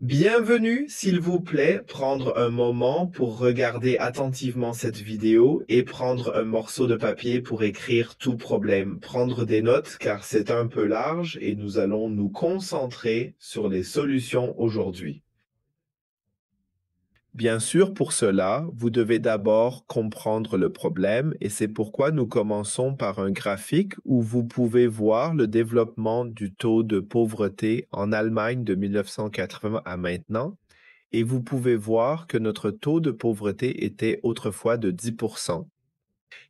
Bienvenue, s'il vous plaît, prendre un moment pour regarder attentivement cette vidéo et prendre un morceau de papier pour écrire tout problème. Prendre des notes car c'est un peu large et nous allons nous concentrer sur les solutions aujourd'hui. Bien sûr, pour cela, vous devez d'abord comprendre le problème et c'est pourquoi nous commençons par un graphique où vous pouvez voir le développement du taux de pauvreté en Allemagne de 1980 à maintenant. Et vous pouvez voir que notre taux de pauvreté était autrefois de 10%.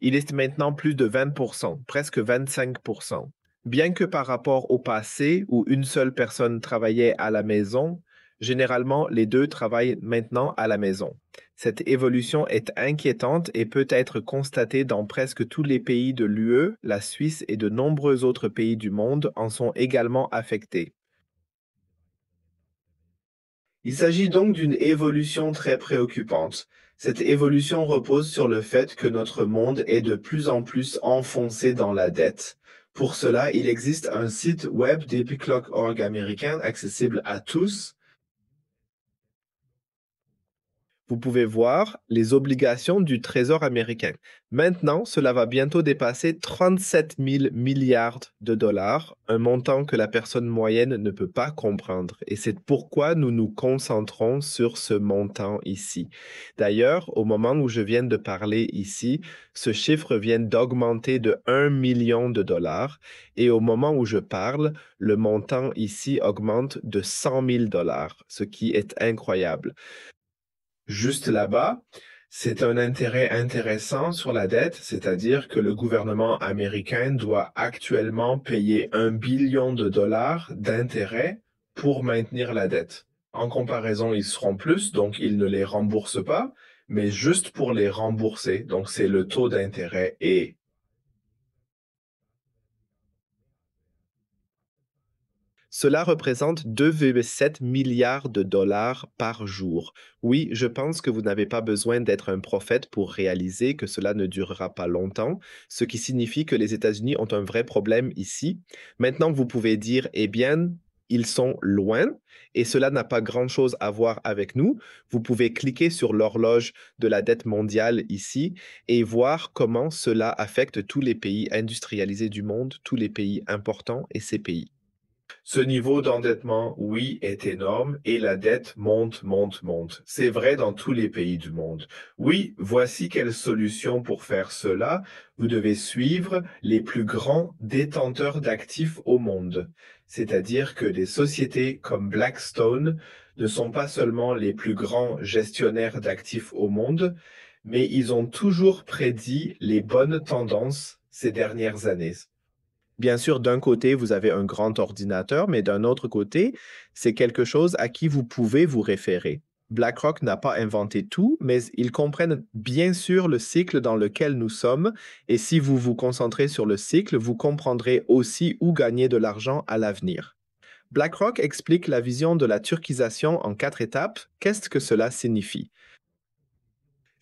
Il est maintenant plus de 20%, presque 25%. Bien que par rapport au passé où une seule personne travaillait à la maison, généralement les deux travaillent maintenant à la maison. Cette évolution est inquiétante et peut être constatée dans presque tous les pays de l'UE, la Suisse et de nombreux autres pays du monde en sont également affectés. Il s'agit donc d'une évolution très préoccupante. Cette évolution repose sur le fait que notre monde est de plus en plus enfoncé dans la dette. Pour cela, il existe un site web d'Epiclock.org américain accessible à tous. Vous pouvez voir les obligations du Trésor américain. Maintenant, cela va bientôt dépasser 37 000 milliards de dollars, un montant que la personne moyenne ne peut pas comprendre. Et c'est pourquoi nous nous concentrons sur ce montant ici. D'ailleurs, au moment où je viens de parler ici, ce chiffre vient d'augmenter de 1 million de dollars. Et au moment où je parle, le montant ici augmente de 100 000 dollars, ce qui est incroyable. Juste là-bas, c'est un intérêt intéressant sur la dette, c'est-à-dire que le gouvernement américain doit actuellement payer 1 billion de dollars d'intérêts pour maintenir la dette. En comparaison, ils seront plus, donc ils ne les remboursent pas, mais juste pour les rembourser. Donc c'est le taux d'intérêt et cela représente 2,7 milliards de dollars par jour. Oui, je pense que vous n'avez pas besoin d'être un prophète pour réaliser que cela ne durera pas longtemps, ce qui signifie que les États-Unis ont un vrai problème ici. Maintenant, vous pouvez dire, eh bien, ils sont loin et cela n'a pas grand-chose à voir avec nous. Vous pouvez cliquer sur l'horloge de la dette mondiale ici et voir comment cela affecte tous les pays industrialisés du monde, tous les pays importants et ces pays. Ce niveau d'endettement, oui, est énorme et la dette monte, monte, monte. C'est vrai dans tous les pays du monde. Oui, voici quelle solution pour faire cela. Vous devez suivre les plus grands détenteurs d'actifs au monde. C'est-à-dire que des sociétés comme Blackstone ne sont pas seulement les plus grands gestionnaires d'actifs au monde, mais ils ont toujours prédit les bonnes tendances ces dernières années. Bien sûr, d'un côté, vous avez un grand ordinateur, mais d'un autre côté, c'est quelque chose à qui vous pouvez vous référer. BlackRock n'a pas inventé tout, mais ils comprennent bien sûr le cycle dans lequel nous sommes, et si vous vous concentrez sur le cycle, vous comprendrez aussi où gagner de l'argent à l'avenir. BlackRock explique la vision de la turquisation en 4 étapes. Qu'est-ce que cela signifie?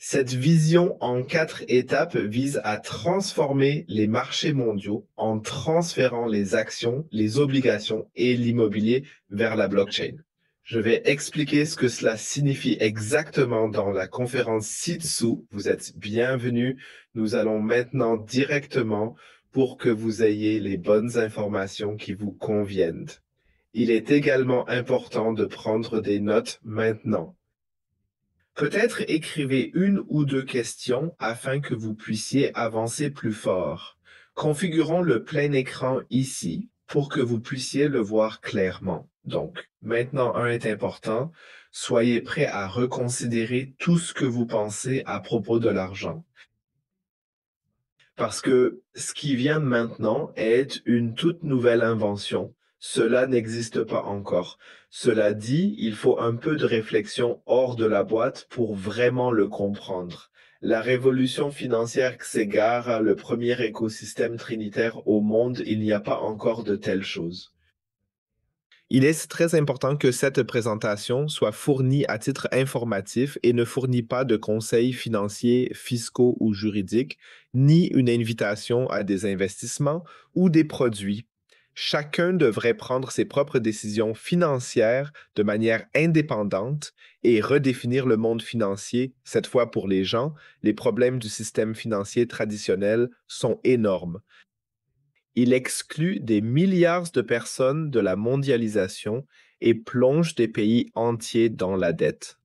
Cette vision en 4 étapes vise à transformer les marchés mondiaux en transférant les actions, les obligations et l'immobilier vers la blockchain. Je vais expliquer ce que cela signifie exactement dans la conférence ci-dessous. Vous êtes bienvenus. Nous allons maintenant directement pour que vous ayez les bonnes informations qui vous conviennent. Il est également important de prendre des notes maintenant. Peut-être écrivez une ou deux questions afin que vous puissiez avancer plus fort. Configurons le plein écran ici pour que vous puissiez le voir clairement. Donc, maintenant, un est important. Soyez prêt à reconsidérer tout ce que vous pensez à propos de l'argent. Parce que ce qui vient maintenant est une toute nouvelle invention. Cela n'existe pas encore. Cela dit, il faut un peu de réflexion hors de la boîte pour vraiment le comprendre. La révolution financière s'égare, le premier écosystème trinitaire au monde, il n'y a pas encore de telles choses. Il est très important que cette présentation soit fournie à titre informatif et ne fournit pas de conseils financiers, fiscaux ou juridiques, ni une invitation à des investissements ou des produits. Chacun devrait prendre ses propres décisions financières de manière indépendante et redéfinir le monde financier. Cette fois pour les gens, les problèmes du système financier traditionnel sont énormes. Il exclut des milliards de personnes de la mondialisation et plonge des pays entiers dans la dette.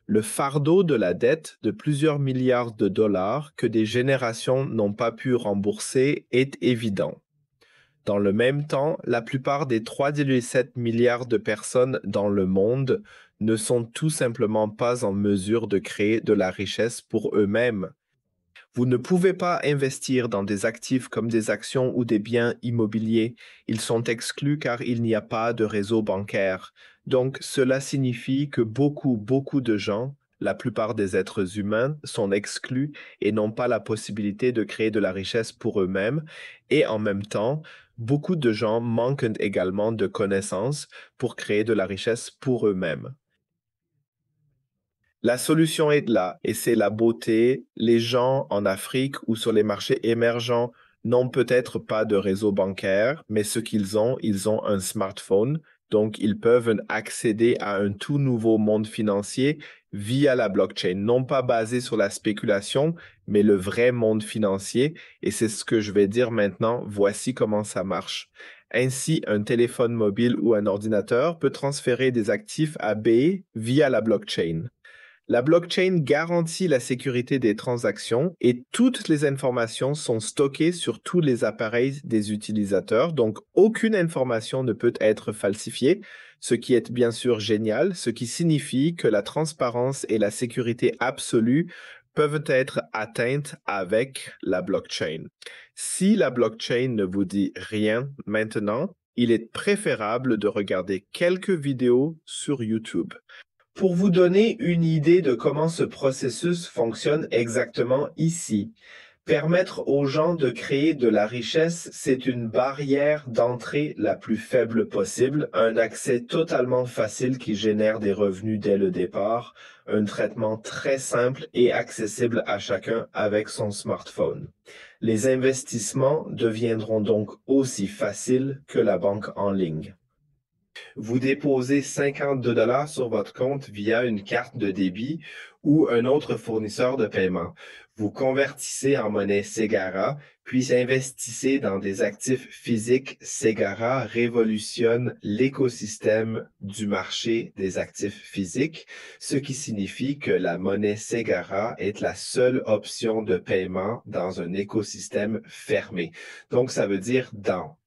Le fardeau de la dette de plusieurs milliards de dollars que des générations n'ont pas pu rembourser est évident. Dans le même temps, la plupart des 3,7 milliards de personnes dans le monde ne sont tout simplement pas en mesure de créer de la richesse pour eux-mêmes. Vous ne pouvez pas investir dans des actifs comme des actions ou des biens immobiliers. Ils sont exclus car il n'y a pas de réseau bancaire. Donc, cela signifie que beaucoup de gens, la plupart des êtres humains, sont exclus et n'ont pas la possibilité de créer de la richesse pour eux-mêmes. Et en même temps, beaucoup de gens manquent également de connaissances pour créer de la richesse pour eux-mêmes. La solution est là et c'est la beauté. Les gens en Afrique ou sur les marchés émergents n'ont peut-être pas de réseau bancaire, mais ce ils ont un smartphone. Donc, ils peuvent accéder à un tout nouveau monde financier via la blockchain, non pas basé sur la spéculation, mais le vrai monde financier. Et c'est ce que je vais dire maintenant. Voici comment ça marche. Ainsi, un téléphone mobile ou un ordinateur peut transférer des actifs à B via la blockchain. La blockchain garantit la sécurité des transactions et toutes les informations sont stockées sur tous les appareils des utilisateurs, donc aucune information ne peut être falsifiée, ce qui est bien sûr génial, ce qui signifie que la transparence et la sécurité absolue peuvent être atteintes avec la blockchain. Si la blockchain ne vous dit rien maintenant, il est préférable de regarder quelques vidéos sur YouTube. Pour vous donner une idée de comment ce processus fonctionne exactement ici, permettre aux gens de créer de la richesse, c'est une barrière d'entrée la plus faible possible, un accès totalement facile qui génère des revenus dès le départ, un traitement très simple et accessible à chacun avec son smartphone. Les investissements deviendront donc aussi faciles que la banque en ligne. Vous déposez 52 dollars sur votre compte via une carte de débit ou un autre fournisseur de paiement. Vous convertissez en monnaie Segara, puis investissez dans des actifs physiques. Segara révolutionne l'écosystème du marché des actifs physiques, ce qui signifie que la monnaie Segara est la seule option de paiement dans un écosystème fermé. Donc, ça veut dire dans.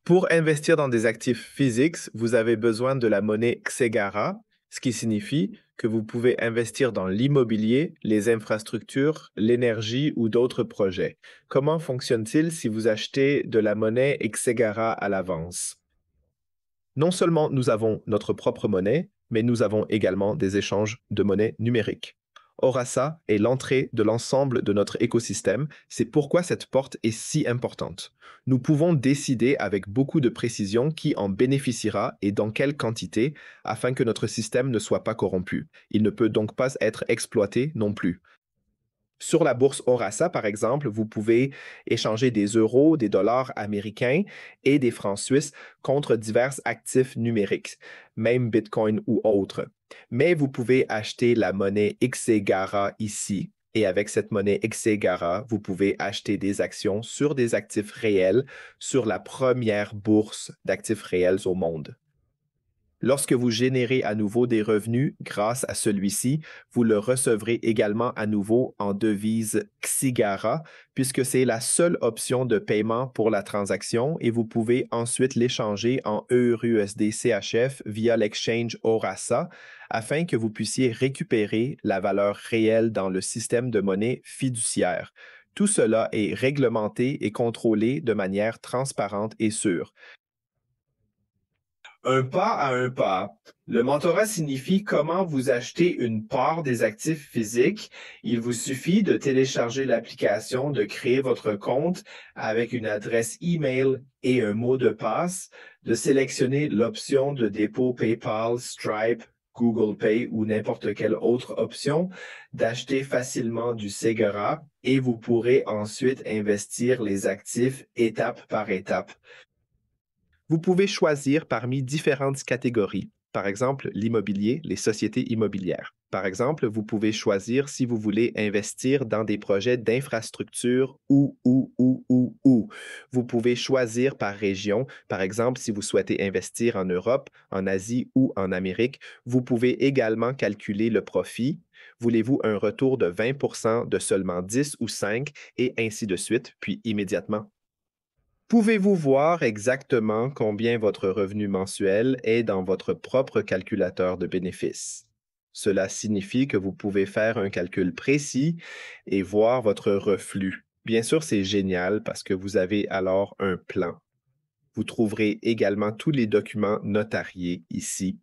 Pour investir dans des actifs physiques, vous avez besoin de la monnaie Xegara, ce qui signifie que vous pouvez investir dans l'immobilier, les infrastructures, l'énergie ou d'autres projets. Comment fonctionne-t-il si vous achetez de la monnaie Xegara à l'avance? Non seulement nous avons notre propre monnaie, mais nous avons également des échanges de monnaie numérique. Orasa est l'entrée de l'ensemble de notre écosystème, c'est pourquoi cette porte est si importante. Nous pouvons décider avec beaucoup de précision qui en bénéficiera et dans quelle quantité afin que notre système ne soit pas corrompu. Il ne peut donc pas être exploité non plus. Sur la bourse Orasa, par exemple, vous pouvez échanger des euros, des dollars américains et des francs suisses contre divers actifs numériques, même Bitcoin ou autres. Mais vous pouvez acheter la monnaie Xegara ici. Et avec cette monnaie Xegara, vous pouvez acheter des actions sur des actifs réels sur la première bourse d'actifs réels au monde. Lorsque vous générez à nouveau des revenus grâce à celui-ci, vous le recevrez également à nouveau en devise Xigara, puisque c'est la seule option de paiement pour la transaction et vous pouvez ensuite l'échanger en EURUSD CHF via l'exchange Orasa afin que vous puissiez récupérer la valeur réelle dans le système de monnaie fiduciaire. Tout cela est réglementé et contrôlé de manière transparente et sûre. Un pas à un pas. Le mentorat signifie comment vous achetez une part des actifs physiques. Il vous suffit de télécharger l'application, de créer votre compte avec une adresse email et un mot de passe, de sélectionner l'option de dépôt PayPal, Stripe, Google Pay ou n'importe quelle autre option, d'acheter facilement du Segara et vous pourrez ensuite investir les actifs étape par étape. Vous pouvez choisir parmi différentes catégories. Par exemple, l'immobilier, les sociétés immobilières. Par exemple, vous pouvez choisir si vous voulez investir dans des projets d'infrastructure ou. Vous pouvez choisir par région. Par exemple, si vous souhaitez investir en Europe, en Asie ou en Amérique, vous pouvez également calculer le profit. Voulez-vous un retour de 20 de seulement 10 ou 5 et ainsi de suite, puis immédiatement. Pouvez-vous voir exactement combien votre revenu mensuel est dans votre propre calculateur de bénéfices? Cela signifie que vous pouvez faire un calcul précis et voir votre reflux. Bien sûr, c'est génial parce que vous avez alors un plan. Vous trouverez également tous les documents notariés ici.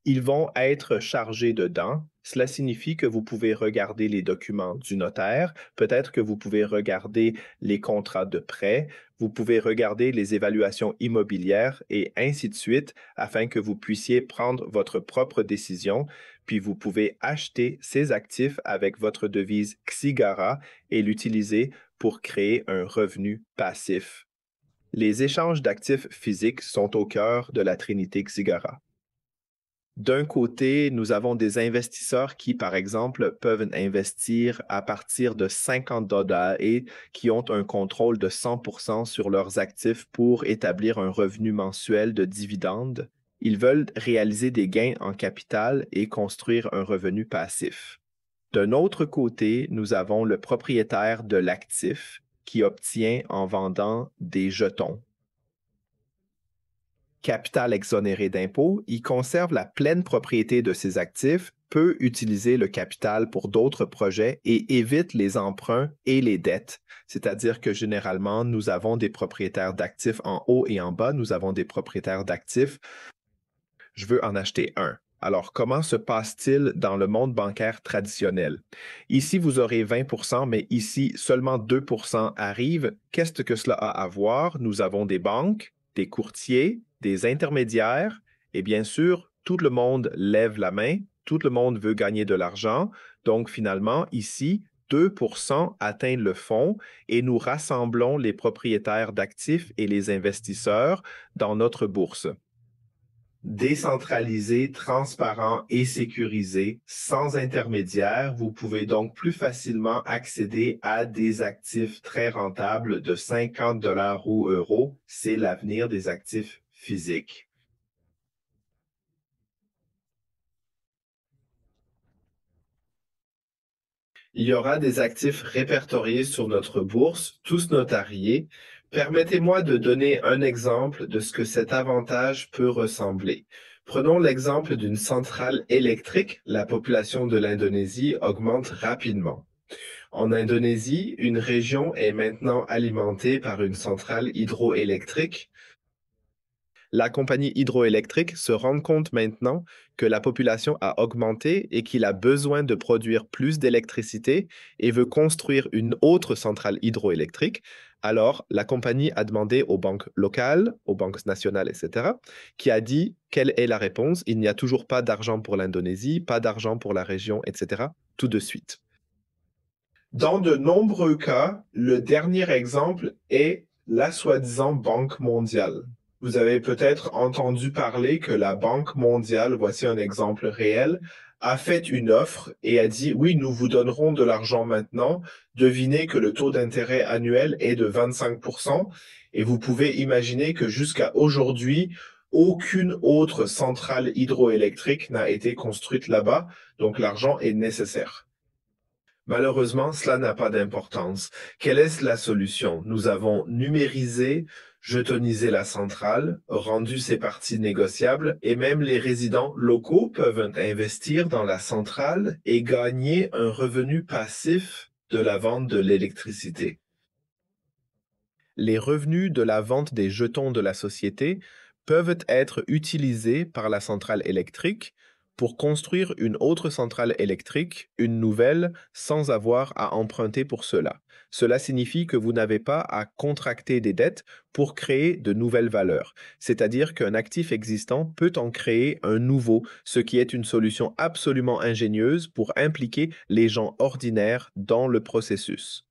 Ils vont être chargés dedans. Cela signifie que vous pouvez regarder les documents du notaire, peut-être que vous pouvez regarder les contrats de prêt, vous pouvez regarder les évaluations immobilières et ainsi de suite afin que vous puissiez prendre votre propre décision, puis vous pouvez acheter ces actifs avec votre devise Xigara et l'utiliser pour créer un revenu passif. Les échanges d'actifs physiques sont au cœur de la Trinité Xigara. D'un côté, nous avons des investisseurs qui, par exemple, peuvent investir à partir de 50 dollars et qui ont un contrôle de 100% sur leurs actifs pour établir un revenu mensuel de dividendes. Ils veulent réaliser des gains en capital et construire un revenu passif. D'un autre côté, nous avons le propriétaire de l'actif qui obtient en vendant des jetons. Capital exonéré d'impôts, il conserve la pleine propriété de ses actifs, peut utiliser le capital pour d'autres projets et évite les emprunts et les dettes. C'est-à-dire que généralement, nous avons des propriétaires d'actifs en haut et en bas, nous avons des propriétaires d'actifs. Je veux en acheter un. Alors, comment se passe-t-il dans le monde bancaire traditionnel? Ici, vous aurez 20 mais ici, seulement 2 arrivent. Qu'est-ce que cela a à voir? Nous avons des banques, des courtiers, des intermédiaires, et bien sûr, tout le monde lève la main, tout le monde veut gagner de l'argent. Donc, finalement, ici, 2 atteignent le fond et nous rassemblons les propriétaires d'actifs et les investisseurs dans notre bourse. Décentralisé, transparent et sécurisé, sans intermédiaire, vous pouvez donc plus facilement accéder à des actifs très rentables de 50 dollars ou euros. C'est l'avenir des actifs physiques. Il y aura des actifs répertoriés sur notre bourse, tous notariés. Permettez-moi de donner un exemple de ce que cet avantage peut ressembler. Prenons l'exemple d'une centrale électrique. La population de l'Indonésie augmente rapidement. En Indonésie, une région est maintenant alimentée par une centrale hydroélectrique. La compagnie hydroélectrique se rend compte maintenant que la population a augmenté et qu'il a besoin de produire plus d'électricité et veut construire une autre centrale hydroélectrique. Alors, la compagnie a demandé aux banques locales, aux banques nationales, etc., qui a dit quelle est la réponse. Il n'y a toujours pas d'argent pour l'Indonésie, pas d'argent pour la région, etc., tout de suite. Dans de nombreux cas, le dernier exemple est la soi-disant Banque mondiale. Vous avez peut-être entendu parler que la Banque mondiale, voici un exemple réel, a fait une offre et a dit oui, nous vous donnerons de l'argent maintenant. Devinez que le taux d'intérêt annuel est de 25% et vous pouvez imaginer que jusqu'à aujourd'hui, aucune autre centrale hydroélectrique n'a été construite là-bas, donc l'argent est nécessaire. Malheureusement, cela n'a pas d'importance. Quelle est la solution? Nous avons numérisé, jetonisé la centrale, rendu ses parties négociables et même les résidents locaux peuvent investir dans la centrale et gagner un revenu passif de la vente de l'électricité. Les revenus de la vente des jetons de la société peuvent être utilisés par la centrale électrique pour construire une autre centrale électrique, une nouvelle, sans avoir à emprunter pour cela. Cela signifie que vous n'avez pas à contracter des dettes pour créer de nouvelles valeurs. C'est-à-dire qu'un actif existant peut en créer un nouveau, ce qui est une solution absolument ingénieuse pour impliquer les gens ordinaires dans le processus.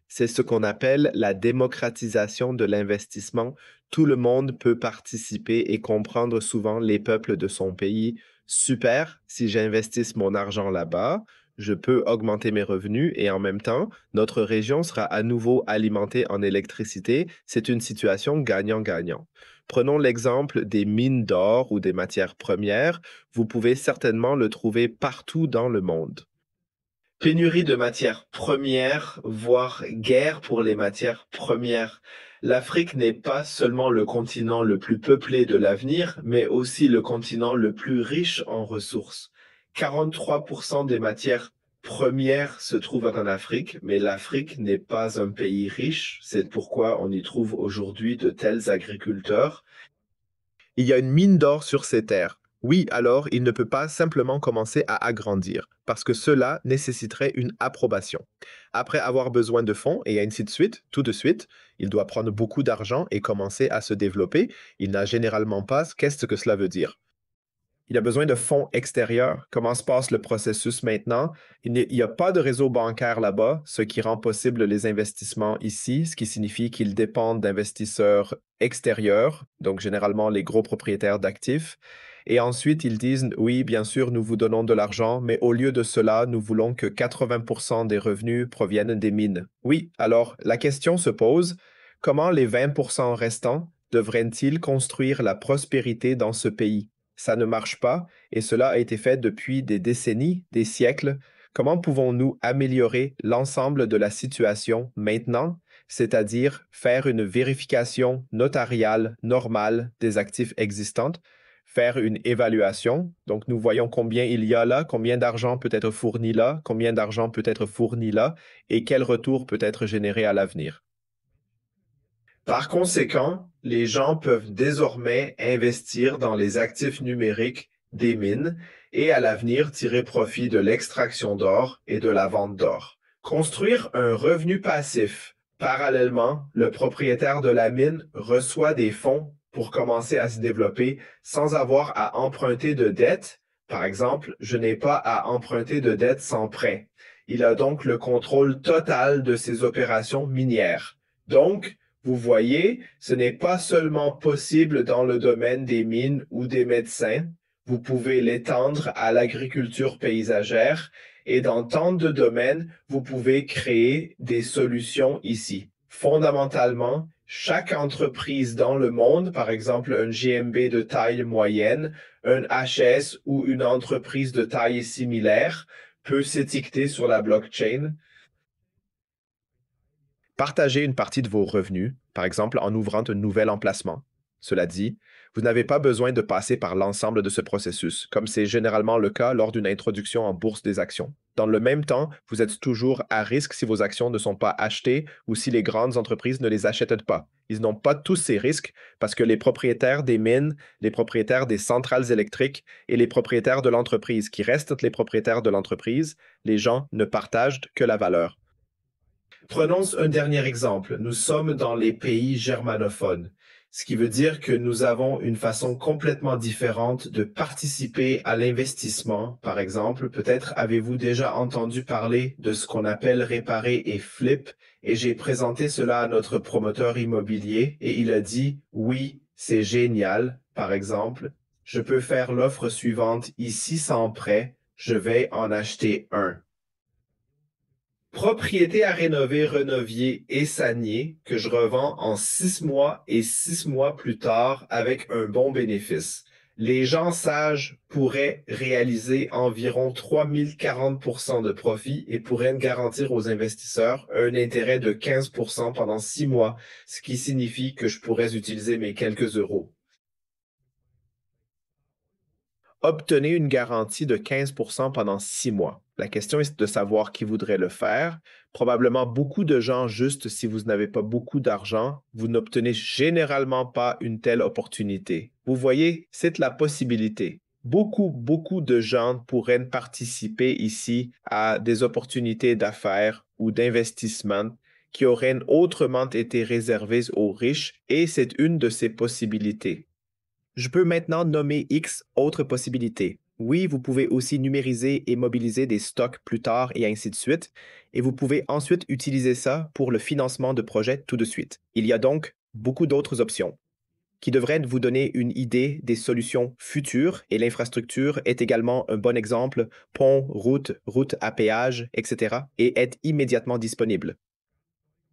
C'est ce qu'on appelle la démocratisation de l'investissement. Tout le monde peut participer et comprendre souvent les peuples de son pays. Super, si j'investisse mon argent là-bas, je peux augmenter mes revenus et en même temps, notre région sera à nouveau alimentée en électricité. C'est une situation gagnant-gagnant. Prenons l'exemple des mines d'or ou des matières premières. Vous pouvez certainement le trouver partout dans le monde. Pénurie de matières premières, voire guerre pour les matières premières. L'Afrique n'est pas seulement le continent le plus peuplé de l'avenir, mais aussi le continent le plus riche en ressources. 43% des matières premières se trouvent en Afrique, mais l'Afrique n'est pas un pays riche. C'est pourquoi on y trouve aujourd'hui de tels agriculteurs. Il y a une mine d'or sur ces terres. Oui, alors il ne peut pas simplement commencer à agrandir, parce que cela nécessiterait une approbation. Après avoir besoin de fonds, et ainsi de suite, tout de suite, il doit prendre beaucoup d'argent et commencer à se développer. Il n'a généralement pas qu'est-ce que cela veut dire. Il a besoin de fonds extérieurs. Comment se passe le processus maintenant? Il n'y a pas de réseau bancaire là-bas, ce qui rend possible les investissements ici, ce qui signifie qu'ils dépendent d'investisseurs extérieurs, donc généralement les gros propriétaires d'actifs. Et ensuite, ils disent, oui, bien sûr, nous vous donnons de l'argent, mais au lieu de cela, nous voulons que 80% des revenus proviennent des mines. Oui, alors la question se pose, comment les 20% restants devraient-ils construire la prospérité dans ce pays? Ça ne marche pas et cela a été fait depuis des décennies, des siècles. Comment pouvons-nous améliorer l'ensemble de la situation maintenant, c'est-à-dire faire une vérification notariale normale des actifs existants, faire une évaluation, donc nous voyons combien il y a là, combien d'argent peut être fourni là, combien d'argent peut être fourni là et quel retour peut être généré à l'avenir. Par conséquent, les gens peuvent désormais investir dans les actifs numériques des mines et à l'avenir tirer profit de l'extraction d'or et de la vente d'or. Construire un revenu passif. Parallèlement, le propriétaire de la mine reçoit des fonds pour commencer à se développer sans avoir à emprunter de dette. Par exemple, je n'ai pas à emprunter de dette sans prêt. Il a donc le contrôle total de ses opérations minières. Donc, vous voyez, ce n'est pas seulement possible dans le domaine des mines ou des médecins, vous pouvez l'étendre à l'agriculture paysagère et dans tant de domaines, vous pouvez créer des solutions ici. Fondamentalement, chaque entreprise dans le monde, par exemple un GMB de taille moyenne, un HS ou une entreprise de taille similaire, peut s'étiqueter sur la blockchain. Partagez une partie de vos revenus, par exemple en ouvrant un nouvel emplacement. Cela dit, vous n'avez pas besoin de passer par l'ensemble de ce processus, comme c'est généralement le cas lors d'une introduction en bourse des actions. Dans le même temps, vous êtes toujours à risque si vos actions ne sont pas achetées ou si les grandes entreprises ne les achètent pas. Ils n'ont pas tous ces risques parce que les propriétaires des mines, les propriétaires des centrales électriques et les propriétaires de l'entreprise qui restent les propriétaires de l'entreprise, les gens ne partagent que la valeur. Prenons un dernier exemple. Nous sommes dans les pays germanophones, ce qui veut dire que nous avons une façon complètement différente de participer à l'investissement. Par exemple, peut-être avez-vous déjà entendu parler de ce qu'on appelle réparer et flip, et j'ai présenté cela à notre promoteur immobilier et il a dit oui, c'est génial. Par exemple, je peux faire l'offre suivante ici sans prêt, je vais en acheter un. Propriété à rénover, Renovier et Sanier que je revends en 6 mois et 6 mois plus tard avec un bon bénéfice. Les gens sages pourraient réaliser environ 3040% de profit et pourraient garantir aux investisseurs un intérêt de 15% pendant 6 mois, ce qui signifie que je pourrais utiliser mes quelques euros. Obtenez une garantie de 15% pendant 6 mois. La question est de savoir qui voudrait le faire. Probablement beaucoup de gens, juste si vous n'avez pas beaucoup d'argent, vous n'obtenez généralement pas une telle opportunité. Vous voyez, c'est la possibilité. Beaucoup de gens pourraient participer ici à des opportunités d'affaires ou d'investissement qui auraient autrement été réservées aux riches et c'est une de ces possibilités. Je peux maintenant nommer X autres possibilités. Oui, vous pouvez aussi numériser et mobiliser des stocks plus tard et ainsi de suite, et vous pouvez ensuite utiliser ça pour le financement de projets tout de suite. Il y a donc beaucoup d'autres options qui devraient vous donner une idée des solutions futures et l'infrastructure est également un bon exemple, pont, route à péage, etc., et est immédiatement disponible.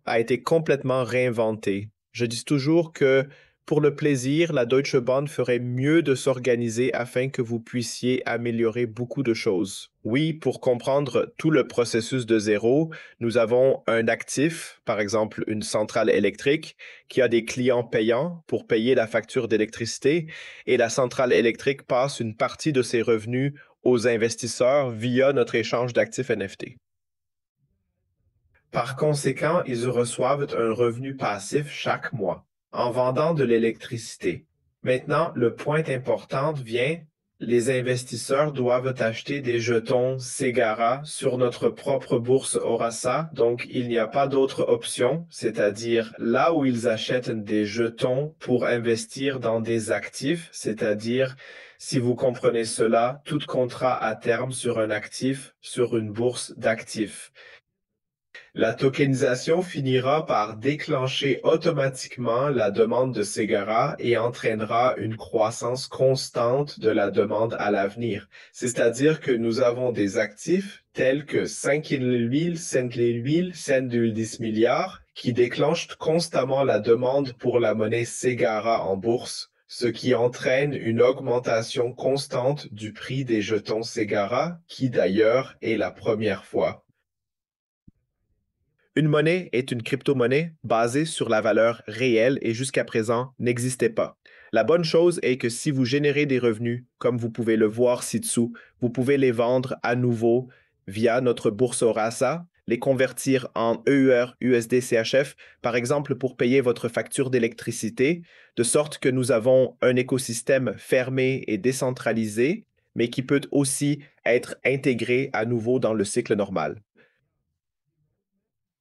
A été complètement réinventé. Je dis toujours que pour le plaisir, la Deutsche Bahn ferait mieux de s'organiser afin que vous puissiez améliorer beaucoup de choses. Oui, pour comprendre tout le processus de zéro, nous avons un actif, par exemple une centrale électrique, qui a des clients payants pour payer la facture d'électricité et la centrale électrique passe une partie de ses revenus aux investisseurs via notre échange d'actifs NFT. Par conséquent, ils reçoivent un revenu passif chaque mois en vendant de l'électricité. Maintenant, le point important vient, les investisseurs doivent acheter des jetons Segara sur notre propre bourse Orasa, donc il n'y a pas d'autre option, c'est-à-dire là où ils achètent des jetons pour investir dans des actifs, c'est-à-dire si vous comprenez cela, tout contrat à terme sur un actif, sur une bourse d'actifs. La tokenisation finira par déclencher automatiquement la demande de Segara et entraînera une croissance constante de la demande à l'avenir. C'est-à-dire que nous avons des actifs tels que 5 000, 5 000, 5,10 milliards qui déclenchent constamment la demande pour la monnaie Segara en bourse, ce qui entraîne une augmentation constante du prix des jetons Segara, qui d'ailleurs est la première fois. Une monnaie est une crypto-monnaie basée sur la valeur réelle et jusqu'à présent n'existait pas. La bonne chose est que si vous générez des revenus, comme vous pouvez le voir ci-dessous, vous pouvez les vendre à nouveau via notre bourse Orasa, les convertir en EUR, USD, CHF, par exemple pour payer votre facture d'électricité, de sorte que nous avons un écosystème fermé et décentralisé, mais qui peut aussi être intégré à nouveau dans le cycle normal.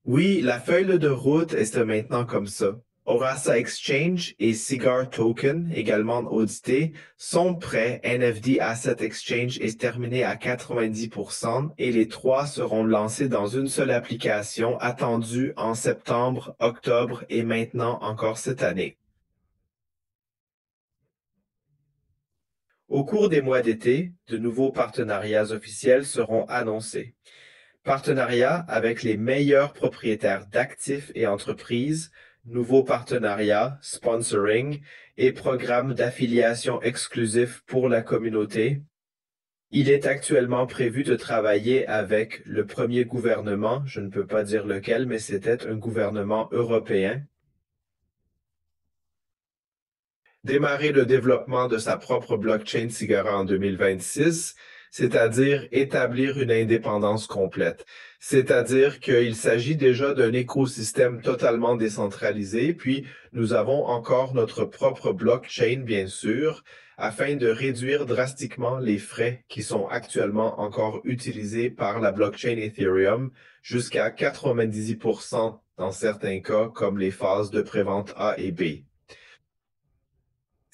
Oui, la feuille de route est maintenant comme ça. Orasa Exchange et Cigar Token, également audités, sont prêts. NFD Asset Exchange est terminé à 90% et les trois seront lancés dans une seule application attendue en septembre, octobre et maintenant encore cette année. Au cours des mois d'été, de nouveaux partenariats officiels seront annoncés. Partenariat avec les meilleurs propriétaires d'actifs et entreprises, nouveaux partenariats, sponsoring et programmes d'affiliation exclusifs pour la communauté. Il est actuellement prévu de travailler avec le premier gouvernement, je ne peux pas dire lequel, mais c'était un gouvernement européen. Démarrer le développement de sa propre blockchain Sigara en 2026, c'est-à-dire établir une indépendance complète. C'est-à-dire qu'il s'agit déjà d'un écosystème totalement décentralisé, puis nous avons encore notre propre blockchain, bien sûr, afin de réduire drastiquement les frais qui sont actuellement encore utilisés par la blockchain Ethereum jusqu'à 90% dans certains cas, comme les phases de prévente A et B.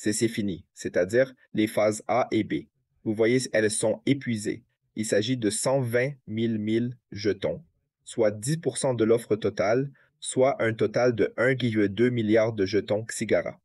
C'est fini, c'est-à-dire les phases A et B. Vous voyez, elles sont épuisées. Il s'agit de 120 000 jetons, soit 10% de l'offre totale, soit un total de 1,2 milliard de jetons Xigara.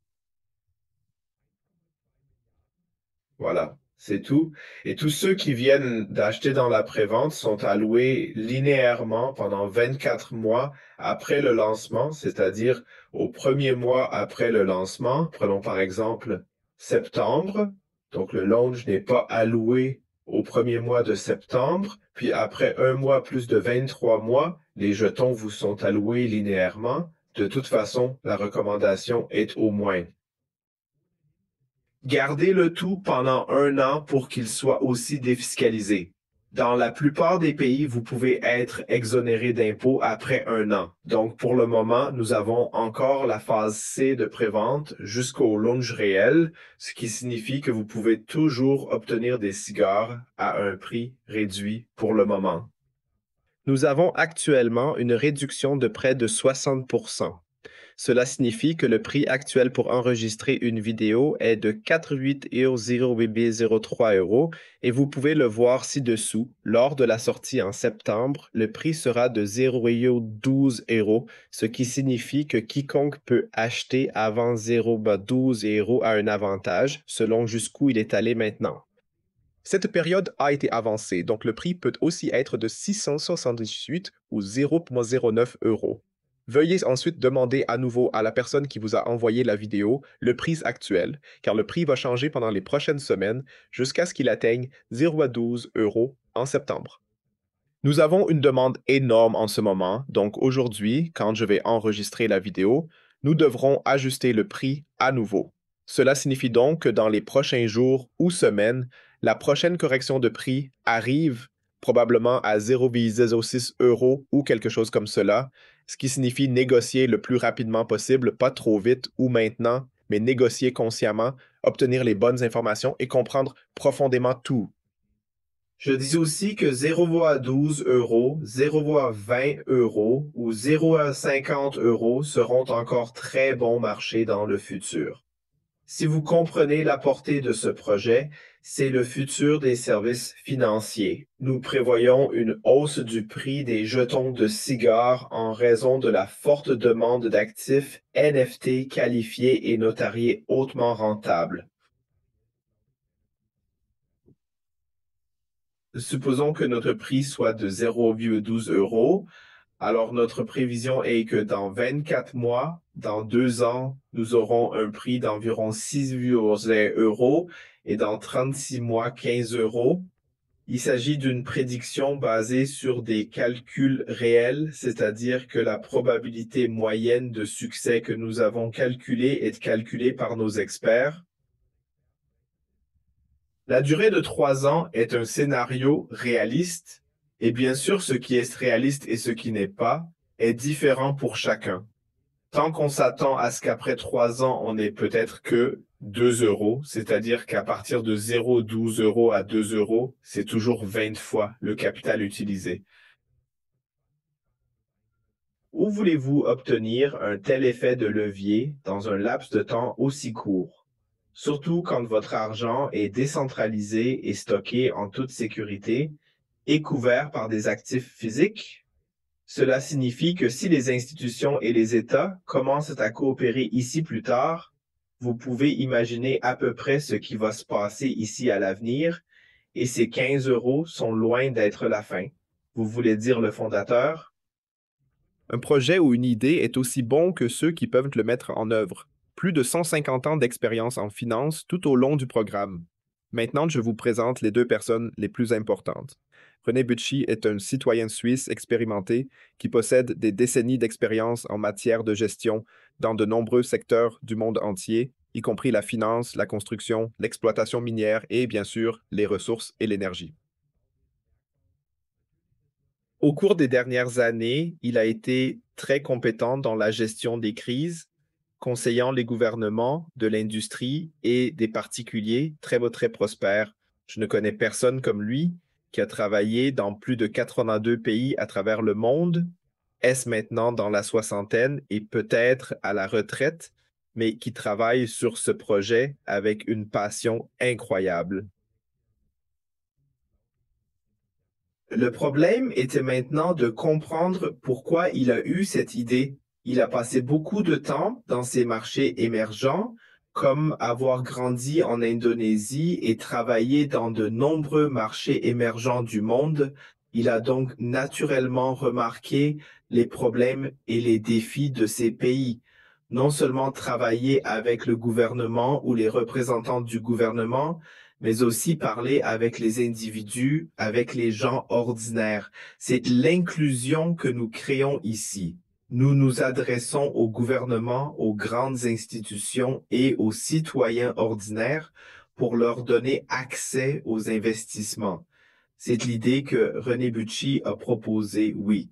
Voilà, c'est tout. Et tous ceux qui viennent d'acheter dans la prévente sont alloués linéairement pendant 24 mois après le lancement, c'est-à-dire au premier mois après le lancement. Prenons par exemple septembre. Donc le launch n'est pas alloué au premier mois de septembre. Puis après un mois plus de 23 mois, les jetons vous sont alloués linéairement. De toute façon, la recommandation est au moins gardez le tout pendant un an pour qu'il soit aussi défiscalisé. Dans la plupart des pays, vous pouvez être exonéré d'impôts après un an. Donc, pour le moment, nous avons encore la phase C de prévente jusqu'au launch réel, ce qui signifie que vous pouvez toujours obtenir des cigares à un prix réduit pour le moment. Nous avons actuellement une réduction de près de 60%. Cela signifie que le prix actuel pour enregistrer une vidéo est de 48,03 euros et vous pouvez le voir ci-dessous. Lors de la sortie en septembre, le prix sera de 0,12 euros, ce qui signifie que quiconque peut acheter avant 0,12 euros a un avantage, selon jusqu'où il est allé maintenant. Cette période a été avancée, donc le prix peut aussi être de 678 ou 0,09 euros. Veuillez ensuite demander à nouveau à la personne qui vous a envoyé la vidéo le prix actuel, car le prix va changer pendant les prochaines semaines jusqu'à ce qu'il atteigne 0,12 euros en septembre. Nous avons une demande énorme en ce moment, donc aujourd'hui, quand je vais enregistrer la vidéo, nous devrons ajuster le prix à nouveau. Cela signifie donc que dans les prochains jours ou semaines, la prochaine correction de prix arrive probablement à 0,06 euros ou quelque chose comme cela, ce qui signifie négocier le plus rapidement possible, pas trop vite ou maintenant, mais négocier consciemment, obtenir les bonnes informations et comprendre profondément tout. Je dis aussi que 0,12 euros, 0,20 euros ou 0,50 euros seront encore très bons marchés dans le futur. Si vous comprenez la portée de ce projet, c'est le futur des services financiers. Nous prévoyons une hausse du prix des jetons de cigares en raison de la forte demande d'actifs NFT qualifiés et notariés hautement rentables. Supposons que notre prix soit de 0,12 euros. Alors, notre prévision est que dans 24 mois, dans 2 ans, nous aurons un prix d'environ 6,0 euros et dans 36 mois, 15 euros. Il s'agit d'une prédiction basée sur des calculs réels, c'est-à-dire que la probabilité moyenne de succès que nous avons calculée est calculée par nos experts. La durée de 3 ans est un scénario réaliste, et bien sûr, ce qui est réaliste et ce qui n'est pas est différent pour chacun. Tant qu'on s'attend à ce qu'après 3 ans, on n'ait peut-être que 2 euros, c'est-à-dire qu'à partir de 0,12 euros à 2 euros, c'est toujours 20 fois le capital utilisé. Où voulez-vous obtenir un tel effet de levier dans un laps de temps aussi court? Surtout quand votre argent est décentralisé et stocké en toute sécurité et couvert par des actifs physiques. Cela signifie que si les institutions et les États commencent à coopérer ici plus tard, vous pouvez imaginer à peu près ce qui va se passer ici à l'avenir, et ces 15 euros sont loin d'être la fin. Vous voulez dire le fondateur? Un projet ou une idée est aussi bon que ceux qui peuvent le mettre en œuvre. Plus de 150 ans d'expérience en finance tout au long du programme. Maintenant, je vous présente les deux personnes les plus importantes. René Bucci est un citoyen suisse expérimenté qui possède des décennies d'expérience en matière de gestion dans de nombreux secteurs du monde entier, y compris la finance, la construction, l'exploitation minière et, bien sûr, les ressources et l'énergie. Au cours des dernières années, il a été très compétent dans la gestion des crises, conseillant les gouvernements de l'industrie et des particuliers très prospères. Je ne connais personne comme lui qui a travaillé dans plus de 82 pays à travers le monde, est maintenant dans la soixantaine et peut-être à la retraite, mais qui travaille sur ce projet avec une passion incroyable. Le problème était maintenant de comprendre pourquoi il a eu cette idée. Il a passé beaucoup de temps dans ces marchés émergents, comme avoir grandi en Indonésie et travaillé dans de nombreux marchés émergents du monde. Il a donc naturellement remarqué les problèmes et les défis de ces pays. Non seulement travailler avec le gouvernement ou les représentants du gouvernement, mais aussi parler avec les individus, avec les gens ordinaires. C'est l'inclusion que nous créons ici. Nous nous adressons au gouvernement, aux grandes institutions et aux citoyens ordinaires pour leur donner accès aux investissements. C'est l'idée que René Bucci a proposée, oui.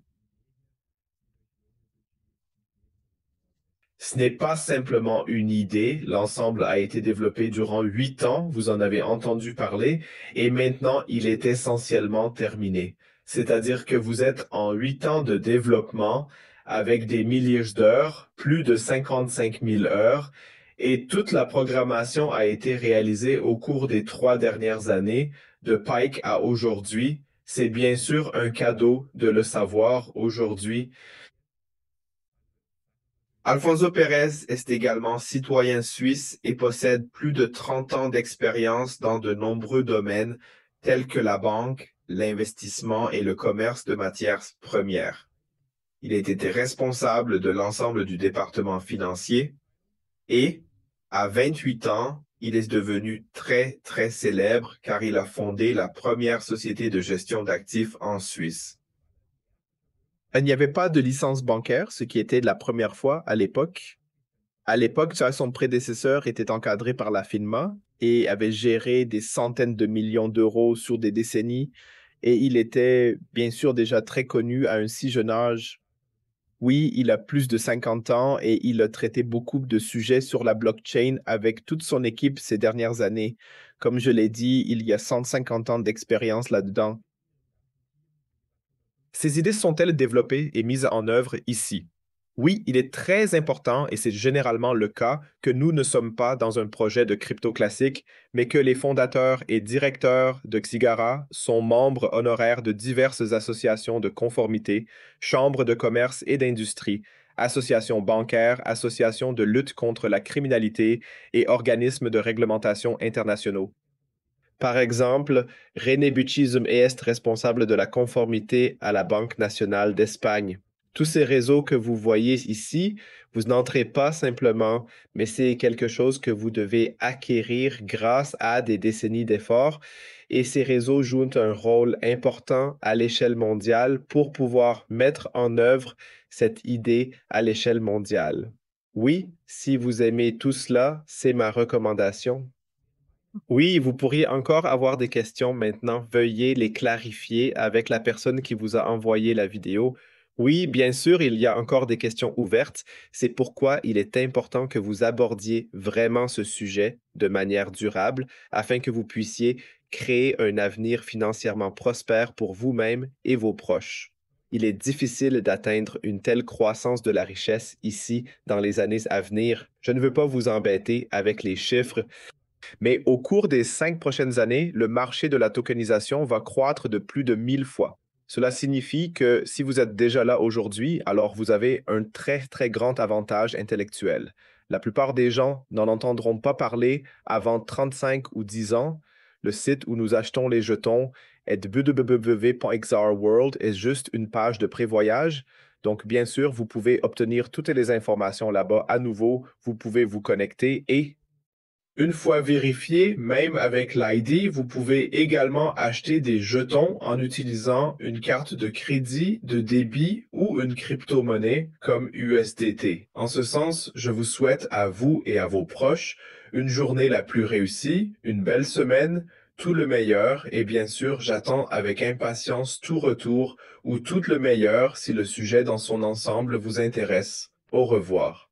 Ce n'est pas simplement une idée, l'ensemble a été développé durant 8 ans, vous en avez entendu parler, et maintenant il est essentiellement terminé. C'est-à-dire que vous êtes en 8 ans de développement avec des milliers d'heures, plus de 55 000 heures, et toute la programmation a été réalisée au cours des 3 dernières années, de Pike à aujourd'hui. C'est bien sûr un cadeau de le savoir aujourd'hui. Alfonso Pérez est également citoyen suisse et possède plus de 30 ans d'expérience dans de nombreux domaines tels que la banque, l'investissement et le commerce de matières premières. Il a été responsable de l'ensemble du département financier et, à 28 ans, il est devenu très, très célèbre car il a fondé la première société de gestion d'actifs en Suisse. Il n'y avait pas de licence bancaire, ce qui était la première fois à l'époque. À l'époque, son prédécesseur était encadré par la FINMA et avait géré des centaines de millions d'euros sur des décennies. Et il était bien sûr déjà très connu à un si jeune âge. Oui, il a plus de 50 ans et il a traité beaucoup de sujets sur la blockchain avec toute son équipe ces dernières années. Comme je l'ai dit, il y a 150 ans d'expérience là-dedans. Ces idées sont-elles développées et mises en œuvre ici? Oui, il est très important, et c'est généralement le cas, que nous ne sommes pas dans un projet de crypto classique, mais que les fondateurs et directeurs de Xigara sont membres honoraires de diverses associations de conformité, chambres de commerce et d'industrie, associations bancaires, associations de lutte contre la criminalité et organismes de réglementation internationaux. Par exemple, René Buchisme est responsable de la conformité à la Banque nationale d'Espagne. Tous ces réseaux que vous voyez ici, vous n'entrez pas simplement, mais c'est quelque chose que vous devez acquérir grâce à des décennies d'efforts. Et ces réseaux jouent un rôle important à l'échelle mondiale pour pouvoir mettre en œuvre cette idée à l'échelle mondiale. Oui, si vous aimez tout cela, c'est ma recommandation. Oui, vous pourriez encore avoir des questions maintenant. Veuillez les clarifier avec la personne qui vous a envoyé la vidéo. Oui, bien sûr, il y a encore des questions ouvertes. C'est pourquoi il est important que vous abordiez vraiment ce sujet de manière durable afin que vous puissiez créer un avenir financièrement prospère pour vous-même et vos proches. Il est difficile d'atteindre une telle croissance de la richesse ici dans les années à venir. Je ne veux pas vous embêter avec les chiffres, mais au cours des 5 prochaines années, le marché de la tokenisation va croître de plus de 1000 fois. Cela signifie que si vous êtes déjà là aujourd'hui, alors vous avez un très, très grand avantage intellectuel. La plupart des gens n'en entendront pas parler avant 35 ou 10 ans. Le site où nous achetons les jetons est www.xrworld est juste une page de prévoyage. Donc, bien sûr, vous pouvez obtenir toutes les informations là-bas à nouveau. Vous pouvez vous connecter et une fois vérifié, même avec l'ID, vous pouvez également acheter des jetons en utilisant une carte de crédit, de débit ou une crypto-monnaie comme USDT. En ce sens, je vous souhaite à vous et à vos proches une journée la plus réussie, une belle semaine, tout le meilleur et bien sûr, j'attends avec impatience tout retour ou tout le meilleur si le sujet dans son ensemble vous intéresse. Au revoir.